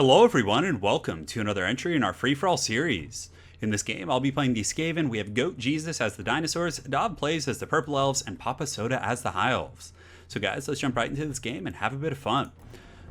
Hello everyone and welcome to another entry in our free-for-all series. In this game, I'll be playing the Skaven. We have Goat Jesus as the dinosaurs, Dob plays as the purple elves, and Papa Soda as the high elves. So guys, let's jump right into this game and have a bit of fun.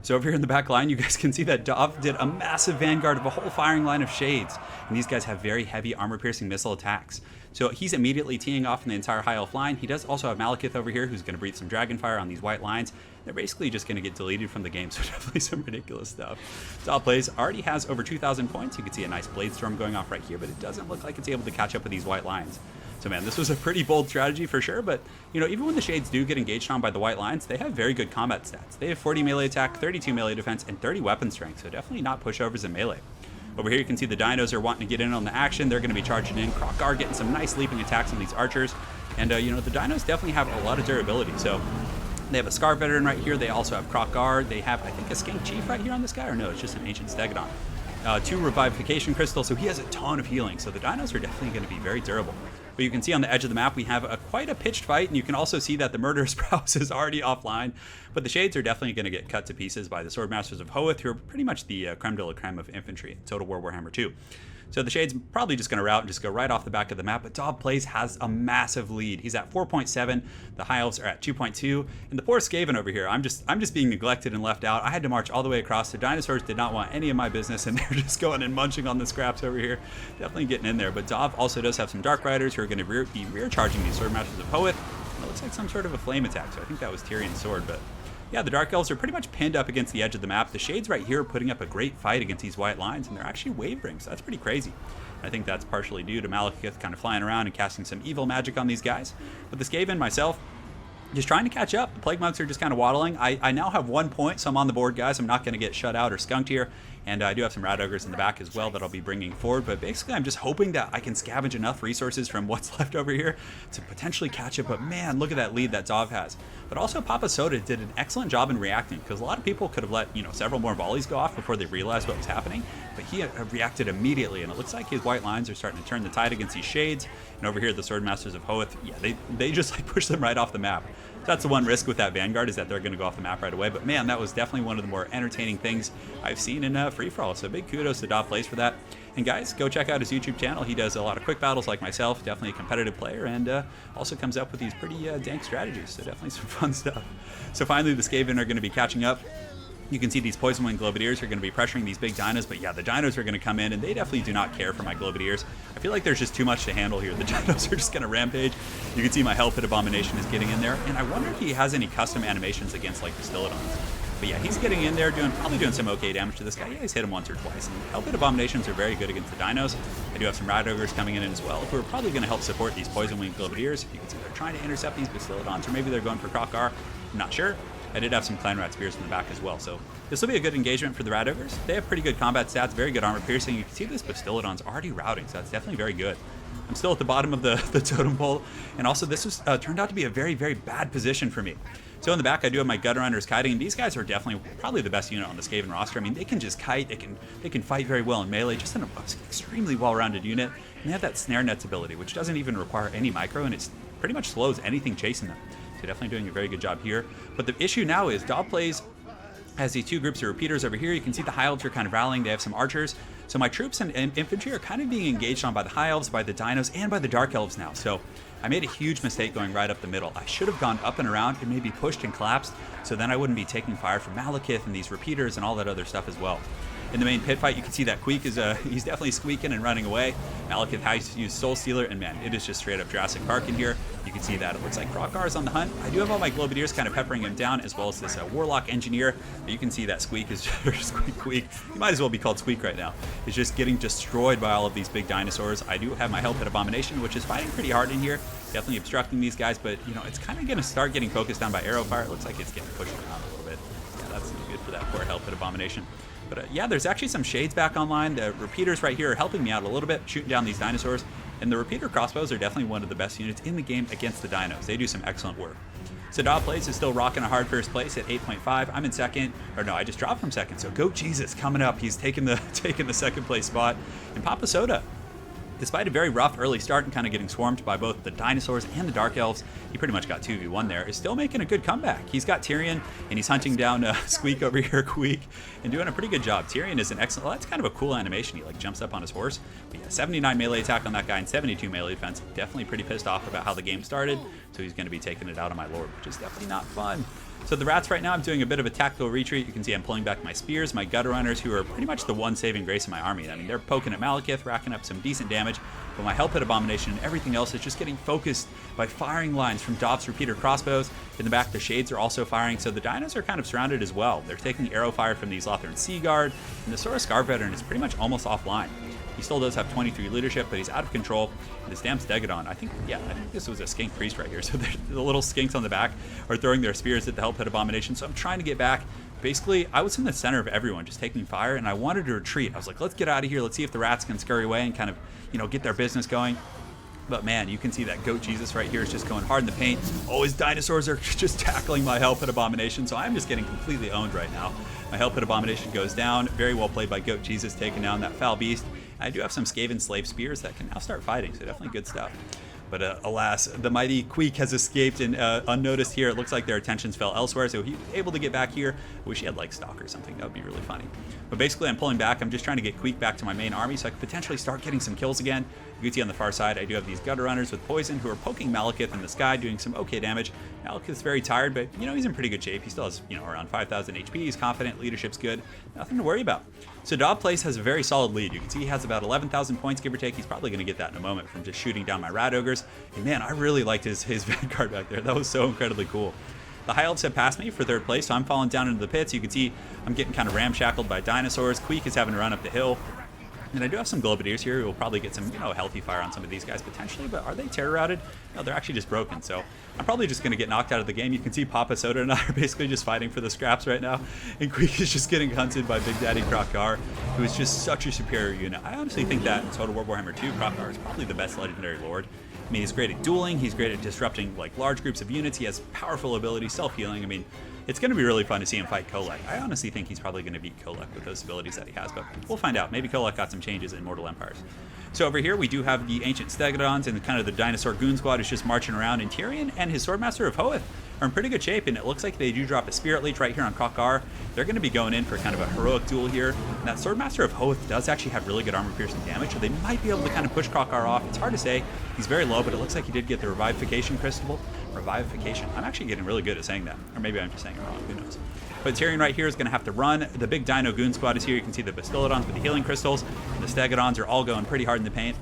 So over here in the back line, you guys can see that Dov did a massive vanguard of a whole firing line of shades. And these guys have very heavy armor-piercing missile attacks. So he's immediately teeing off in the entire high elf line. He does also have Malekith over here who's going to breathe some dragon fire on these white lines. They're basically just going to get deleted from the game, so definitely some ridiculous stuff. Dov plays already has over 2,000 points. You can see a nice blade storm going off right here, but it doesn't look like it's able to catch up with these white lines. So man, this was a pretty bold strategy for sure, but you know, even when the shades do get engaged on by the white lines, they have very good combat stats. They have 40 melee attack, 32 melee defense, and 30 weapon strength, so definitely not pushovers in melee. Over here you can see the dinos are wanting to get in on the action. They're going to be charging in. Krokgar getting some nice leaping attacks on these archers. And you know, the dinos definitely have a lot of durability. So they have a Scar Veteran right here. They also have Krokgar. They have, I think, a Skink Chief right here on this guy, or no, it's just an Ancient Stegodon. 2 Revivification Crystals, so he has a ton of healing. So the dinos are definitely going to be very durable. But you can see on the edge of the map we have quite a pitched fight, and you can also see that the Murderous Prowess is already offline. But the Shades are definitely going to get cut to pieces by the Swordmasters of Hoeth, who are pretty much the creme de la creme of infantry in Total War Warhammer 2. So the Shades probably just going to route and just go right off the back of the map, but Dob Plays has a massive lead. He's at 4.7, the High Elves are at 2.2, and the poor Skaven over here, I'm just being neglected and left out. I had to march all the way across. The dinosaurs did not want any of my business, and they're just going and munching on the scraps over here. Definitely getting in there, but Dob also does have some Dark Riders who are going to be rear charging these Swordmasters of Hoeth. It looks like some sort of a flame attack, so I think that was Tyrion's sword, but yeah, the Dark Elves are pretty much pinned up against the edge of the map. The Shades right here are putting up a great fight against these white lines, and they're actually wavering, so that's pretty crazy. I think that's partially due to Malekith kind of flying around and casting some evil magic on these guys. But the Skaven, myself, just trying to catch up. The Plague Monks are just kind of waddling. I now have 1 point, so I'm on the board, guys. I'm not going to get shut out or skunked here. And I do have some Rat Ogres in the back as well that I'll be bringing forward. But basically, I'm just hoping that I can scavenge enough resources from what's left over here to potentially catch up. But man, look at that lead that Dov has. But also, Papa Soda did an excellent job in reacting, because a lot of people could have let, you know, several more volleys go off before they realized what was happening. But he reacted immediately, and it looks like his white lines are starting to turn the tide against these Shades. And over here, the Swordmasters of Hoeth, yeah, they just like push them right off the map. That's the one risk with that Vanguard, is that they're going to go off the map right away. But man, that was definitely one of the more entertaining things I've seen in free-for-all. So big kudos to Dob Plays for that. And guys, go check out his YouTube channel. He does a lot of quick battles like myself, definitely a competitive player, and also comes up with these pretty dank strategies. So definitely some fun stuff. So finally, the Skaven are going to be catching up. You can see these Poison Wing Globadiers are going to be pressuring these big dinos, but yeah, the dinos are going to come in, and they definitely do not care for my Globadiers. I feel like there's just too much to handle here. The dinos are just going to rampage. You can see my Hell Pit Abomination is getting in there, and I wonder if he has any custom animations against like the Stylodons. But yeah, he's getting in there, probably doing some okay damage to this guy. Yeah, he's hit him once or twice, and Hell Pit Abominations are very good against the dinos. I do have some Rat Ogres coming in as well, who are probably going to help support these Poison Wing Globadiers. You can see they're trying to intercept these Bastillodons, or maybe they're going for Krokgar. I'm not sure. I did have some Clan Rat Spears in the back as well, so this will be a good engagement for the Rat Ogres. They have pretty good combat stats, very good armor piercing. You can see this Bastillodon's already routing, so that's definitely very good. I'm still at the bottom of the totem pole, and also this was turned out to be a very, very bad position for me. So in the back, I do have my Gutter Runners kiting, and these guys are definitely probably the best unit on the Skaven roster. I mean, they can just kite, they can fight very well in melee, just an extremely well-rounded unit, and they have that Snare Nets ability, which doesn't even require any micro, and it pretty much slows anything chasing them. So definitely doing a very good job here. But the issue now is Dob Plays has these 2 groups of repeaters over here. You can see the High Elves are kind of rallying. They have some archers. So my troops and infantry are kind of being engaged on by the High Elves, by the dinos, and by the Dark Elves now. So I made a huge mistake going right up the middle. I should have gone up and around and maybe pushed and collapsed, so then I wouldn't be taking fire from Malekith and these repeaters and all that other stuff as well. In the main pit fight, you can see that Queek is he's definitely squeaking and running away. Malekith has used Soul Stealer, and man, it is just straight up Jurassic Park in here. You can see that it looks like Krokgar is on the hunt. I do have all my Globadiers kind of peppering him down, as well as this Warlock Engineer. But you can see that Squeak is just Squeak. He might as well be called Squeak right now. He's just getting destroyed by all of these big dinosaurs. I do have my Hell Pit Abomination, which is fighting pretty hard in here. Definitely obstructing these guys, but you know, it's kind of going to start getting focused on by arrow fire. It looks like it's getting pushed around a little bit. Yeah, that's not good for that poor Hell Pit Abomination. But yeah, there's actually some Shades back online. The repeaters right here are helping me out a little bit, shooting down these dinosaurs. And the repeater crossbows are definitely one of the best units in the game against the dinos. They do some excellent work. So Dob Plays is still rocking a hard first place at 8.5. I'm in second, or no, I just dropped from second. So Goat Jesus coming up. He's taking the second place spot. And Papa Soda Despite a very rough early start and kind of getting swarmed by both the dinosaurs and the dark elves, he pretty much got 2v1 there, is still making a good comeback. He's got Tyrion, and he's hunting down Squeak over here, Queek, and doing a pretty good job. Tyrion is an excellent, well, that's kind of a cool animation. He like jumps up on his horse. But yeah, 79 melee attack on that guy and 72 melee defense. Definitely pretty pissed off about how the game started, so he's going to be taking it out on my lord, which is definitely not fun. So the rats right now, I'm doing a bit of a tactical retreat. You can see I'm pulling back my spears, my gutter runners, who are pretty much the one saving grace in my army. I mean, they're poking at Malekith, racking up some decent damage, but my Hell Pit Abomination and everything else is just getting focused by firing lines from Dobbs repeater crossbows. In the back, the Shades are also firing, so the Dinos are kind of surrounded as well. They're taking arrow fire from these Lothern Sea Guard, and the Sora Scar Veteran is pretty much almost offline. He still does have 23 leadership, but he's out of control. And this damn Stegodon, I think this was a skink priest right here. So the little skinks on the back are throwing their spears at the Hell Pit Abomination. So I'm trying to get back. Basically, I was in the center of everyone, just taking fire, and I wanted to retreat. I was like, let's get out of here. Let's see if the rats can scurry away and kind of, get their business going. But man, you can see that Goat Jesus right here is just going hard in the paint. Oh, his dinosaurs are just tackling my Hell Pit Abomination, so I'm just getting completely owned right now. My Hell Pit Abomination goes down. Very well played by Goat Jesus, taking down that foul beast. I do have some Skaven slave spears that can now start fighting, so definitely good stuff. But alas, the mighty Queek has escaped and unnoticed here. It looks like their attentions fell elsewhere, so he's able to get back here. I wish he had like Stalk or something. That would be really funny. But basically, I'm pulling back. I'm just trying to get Queek back to my main army so I can potentially start getting some kills again. You can see on the far side, I do have these gutter runners with poison who are poking Malekith in the sky, doing some okay damage. Malekith's very tired, but he's in pretty good shape. He still has around 5,000 HP. He's confident. Leadership's good. Nothing to worry about. So Dob Place has a very solid lead. You can see he has about 11,000 points, give or take. He's probably going to get that in a moment from just shooting down my Rat Ogres. And man, I really liked his Vanguard back there. That was so incredibly cool. The High Elves have passed me for third place, so I'm falling down into the pits. You can see I'm getting kind of ramshackled by dinosaurs. Queek is having to run up the hill. And I do have some Globadiers here who will probably get some, healthy fire on some of these guys potentially, but are they terror routed? No, they're actually just broken, so I'm probably just going to get knocked out of the game. You can see Papa Soda and I are basically just fighting for the scraps right now, and Queek is just getting hunted by Big Daddy Krokgar, who is just such a superior unit. I honestly think that in Total War Warhammer 2, Krokgar is probably the best legendary lord. I mean, he's great at dueling, he's great at disrupting like large groups of units, he has powerful abilities, self-healing. I mean, it's going to be really fun to see him fight Kolek. I honestly think he's probably going to beat Kolek with those abilities that he has, but we'll find out. Maybe Kolek got some changes in Mortal Empires. So over here, we do have the Ancient Stegodons and kind of the Dinosaur Goon Squad is just marching around, and Tyrion and his Swordmaster of Hoeth are in pretty good shape, and it looks like they do drop a Spirit Leech right here on Krokgar. They're going to be going in for kind of a heroic duel here. And that Swordmaster of Hoeth does actually have really good armor-piercing damage, so they might be able to kind of push Krokgar off. It's hard to say. He's very low, but it looks like he did get the Revivification Crystal. Revivification. I'm actually getting really good at saying that. Or maybe I'm just saying it wrong. Who knows? But Tyrion right here is going to have to run. The big Dino Goon Squad is here. You can see the Bastillodons with the healing crystals. And the Stegodons are all going pretty hard in the paint.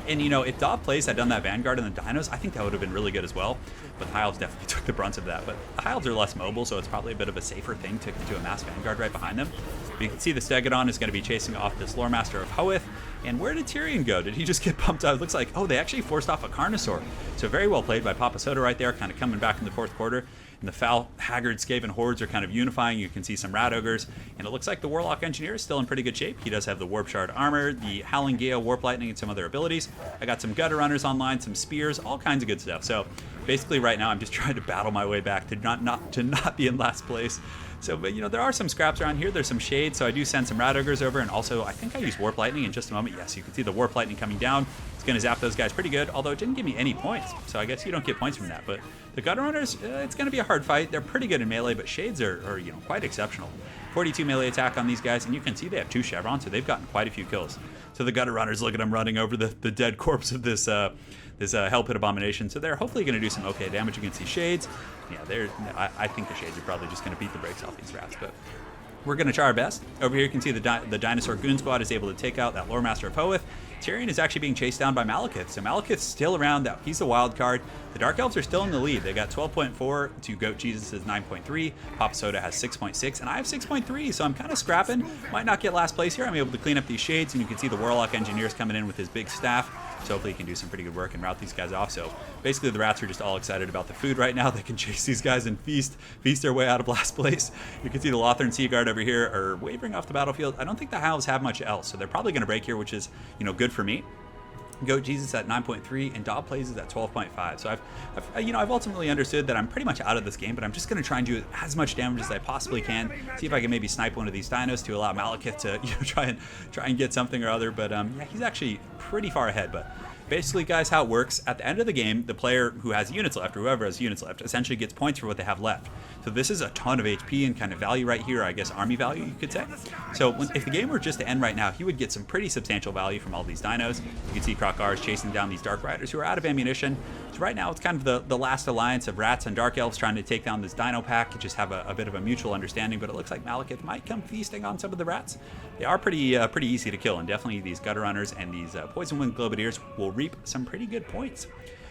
And, if Dob Place had done that Vanguard and the Dinos, I think that would have been really good as well. But the High Elves definitely took the brunt of that. But the High Elves are less mobile, so it's probably a bit of a safer thing to do a mass Vanguard right behind them. But you can see the Stegodon is going to be chasing off this Lore Master of Hoeth. And where did Tyrion go? Did he just get pumped out? It looks like, they actually forced off a Carnosaur. So very well played by Papa Soda right there, kind of coming back in the fourth quarter. And the foul, haggard Skaven hordes are kind of unifying. You can see some Rat Ogres. And it looks like the Warlock Engineer is still in pretty good shape. He does have the Warp Shard armor, the Howling Gale, Warp Lightning, and some other abilities. I got some Gutter Runners online, some Spears, all kinds of good stuff. So basically right now I'm just trying to battle my way back to not be in last place. So, but there are some scraps around here. There's some shade, so I do send some Rat Ogres over, and also I think I use Warp Lightning in just a moment. Yes, you can see the Warp Lightning coming down. It's going to zap those guys pretty good, although it didn't give me any points, so I guess you don't get points from that. But the Gutter Runners, it's going to be a hard fight. They're pretty good in melee, but shades are quite exceptional. 42 melee attack on these guys, and you can see they have 2 chevrons, so they've gotten quite a few kills. So the Gutter Runners, look at them running over the dead corpse of this Hell Pit Abomination. So they're hopefully going to do some okay damage against these Shades. Yeah, I think the Shades are probably just going to beat the brakes off these rats, but we're going to try our best. Over here you can see the Dinosaur Goon Squad is able to take out that Lore Master of Hoeth. Tyrion is actually being chased down by Malekith, so Malekith's still around. He's the wild card. The Dark Elves are still in the lead. They got 12.4 to Goat Jesus' 9.3. Papa Soda has 6.6, and I have 6.3, so I'm kind of scrapping. Might not get last place here. I'm able to clean up these Shades, and you can see the Warlock Engineer's coming in with his big staff. So hopefully he can do some pretty good work and rout these guys off. So basically the rats are just all excited about the food right now. They can chase these guys and feast their way out of last place. You can see the Lothern Sea Guard over here are wavering off the battlefield. I don't think the High Elves have much else, so they're probably going to break here, which is, good for me. Goat Jesus at 9.3 and Dog Plays is at 12.5. So I've ultimately understood that I'm pretty much out of this game, but I'm just going to try and do as much damage as I possibly can. See if I can maybe snipe one of these dinos to allow Malekith to try and get something or other. But yeah, he's actually pretty far ahead. But basically, guys, how it works, at the end of the game, the player who has units left, or whoever has units left, essentially gets points for what they have left. So this is a ton of HP and kind of value right here, I guess army value, you could say. So if the game were just to end right now, he would get some pretty substantial value from all these dinos. You can see Krokar is chasing down these Dark Riders who are out of ammunition. So right now, it's kind of the last alliance of Rats and Dark Elves trying to take down this Dino pack and just have a bit of a mutual understanding, but it looks like Malekith might come feasting on some of the Rats. They are pretty easy to kill, and definitely these Gutter Runners and these Poison Wing Globadiers will reap some pretty good points.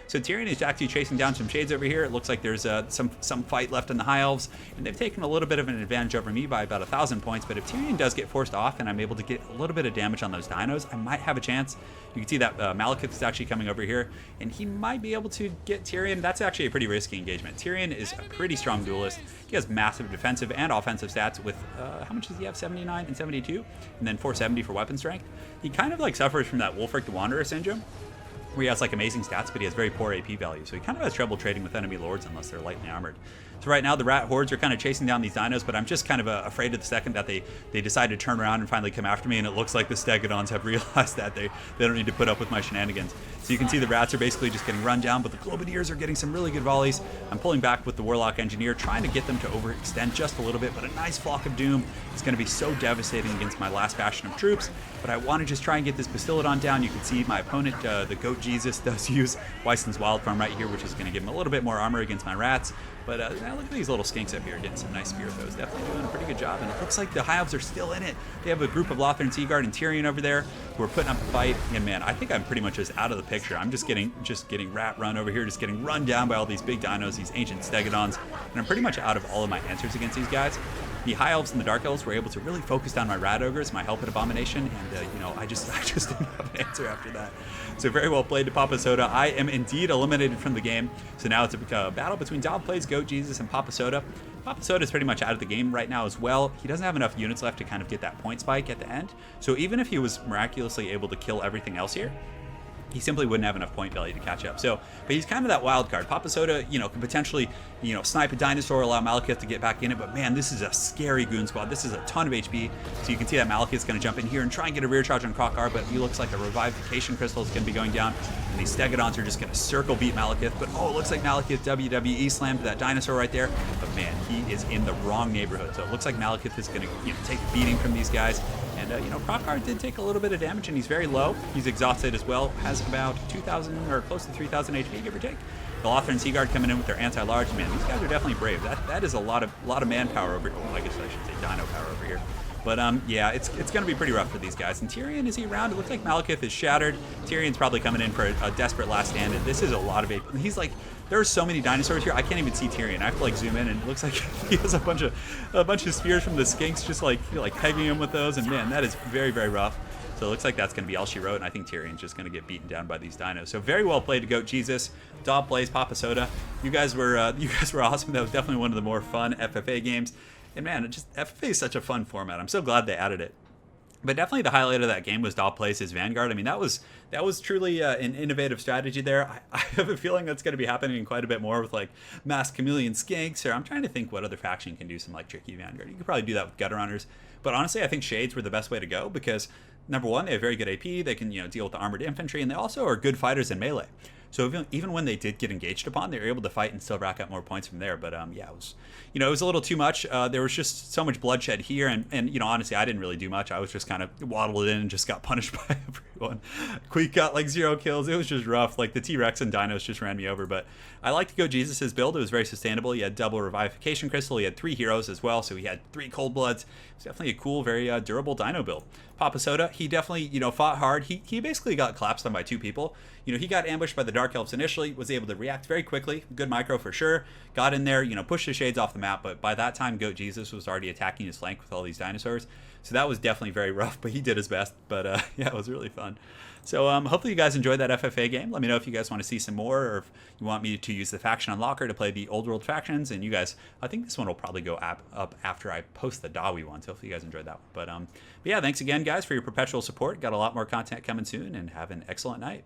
So Tyrion is actually chasing down some shades over here. It looks like there's some fight left in the High Elves, and they've taken a little bit of an advantage over me by about 1,000 points. But if Tyrion does get forced off and I'm able to get a little bit of damage on those dinos, I might have a chance. You can see that Malekith is actually coming over here, and he might be able to get Tyrion. That's actually a pretty risky engagement. Tyrion is a pretty strong duelist. He has massive defensive and offensive stats with, how much does he have? 79 and 72, and then 470 for weapon strength. He kind of like suffers from that Wolfric the Wanderer syndrome, where he has like amazing stats, but he has very poor AP value. So he kind of has trouble trading with enemy lords unless they're lightly armored. So right now the Rat Hordes are kind of chasing down these dinos, but I'm just kind of afraid of the second that they decide to turn around and finally come after me, and it looks like the Stegodons have realized that they don't need to put up with my shenanigans. So you can see the Rats are basically just getting run down, but the Globadiers are getting some really good volleys. I'm pulling back with the Warlock Engineer, trying to get them to overextend just a little bit, but a nice Flock of Doom is going to be so devastating against my last bastion of troops. But I want to just try and get this Bastillodon down. You can see my opponent, the Goat Jesus, does use Weisson's Wild Farm right here, which is going to give him a little bit more armor against my Rats. But now look at these little skinks up here getting some nice spear throws. Definitely doing a pretty good job. And it looks like the High Elves are still in it. They have a group of Lothar and Seaguard and Tyrion over there who are putting up a fight. And man, I think I'm pretty much just out of the picture. I'm just getting rat run over here, just getting run down by all these big dinos, these ancient Stegodons. And I'm pretty much out of all of my answers against these guys. The High Elves and the Dark Elves were able to really focus down my Rat Ogres, my Helped Abomination, and I just didn't have an answer after that. So very well played to Papa Soda. I am indeed eliminated from the game. So now it's a battle between Dog Plays, Goat Jesus, and Papa Soda. Papa Soda is pretty much out of the game right now as well. He doesn't have enough units left to kind of get that point spike at the end. So even if he was miraculously able to kill everything else here, he simply wouldn't have enough point value to catch up. So, but he's kind of that wild card. Papa Soda, can potentially, snipe a dinosaur, allow Malekith to get back in it. But man, this is a scary goon squad. This is a ton of HP. So you can see that Malekith's going to jump in here and try and get a rear charge on Krokar, but he looks like a revivification crystal is going to be going down. And these Stegodons are just going to circle beat Malekith. But oh, it looks like Malekith WWE slammed that dinosaur right there. But man, he is in the wrong neighborhood. So it looks like Malekith is going to take a beating from these guys. And, Krokar did take a little bit of damage, and he's very low. He's exhausted as well. Has about 2,000 or close to 3,000 HP, give or take. The Lothar and Seaguard coming in with their anti-large. Man, these guys are definitely brave. That is a lot of manpower over here. Well, I guess I should say dino power over here. But yeah, it's going to be pretty rough for these guys. And Tyrion, is he around? It looks like Malekith is shattered. Tyrion's probably coming in for a desperate last stand. And this is a lot of AP. He's like, there are so many dinosaurs here. I can't even see Tyrion. I have to zoom in, and it looks like he has a bunch of spears from the skinks, just pegging him with those. And man, that is very, very rough. So it looks like that's going to be all she wrote, and I think Tyrion's just going to get beaten down by these dinos. So very well played to Goat Jesus. Dog Plays, Papa Soda. You guys were awesome. That was definitely one of the more fun FFA games. And man, FFA is such a fun format. I'm so glad they added it. But definitely the highlight of that game was Dog Plays his Vanguard. I mean, that was truly an innovative strategy there. I have a feeling that's going to be happening quite a bit more with Mass Chameleon Skinks. Or I'm trying to think what other faction can do some tricky Vanguard. You could probably do that with Gutter Runners. But honestly, I think Shades were the best way to go because number one, they have very good AP. They can deal with the armored infantry, and they also are good fighters in melee. So even when they did get engaged upon, they were able to fight and still rack up more points from there. But yeah, it was it was a little too much. There was just so much bloodshed here, and honestly, I didn't really do much. I was just kind of waddled in and just got punished by everyone. Queek got 0 kills. It was just rough. The T-Rex and Dinos just ran me over. But I like to go Jesus' build. It was very sustainable. He had double revivification crystal. He had 3 heroes as well, so he had 3 cold bloods. It's definitely a cool, very durable Dino build. Papa Soda, he definitely fought hard. He basically got collapsed on by 2 people. He got ambushed by the Dark Elves initially, was able to react very quickly. Good micro for sure. Got in there, pushed the Shades off the map, but by that time, Goat Jesus was already attacking his flank with all these dinosaurs. So that was definitely very rough, but he did his best. But yeah, it was really fun. So hopefully you guys enjoyed that FFA game. Let me know if you guys want to see some more, or if you want me to use the faction unlocker to play the old world factions. And you guys, I think this one will probably go up after I post the Dawi one. So hopefully you guys enjoyed that one. But yeah, thanks again, guys, for your perpetual support. Got a lot more content coming soon, and have an excellent night.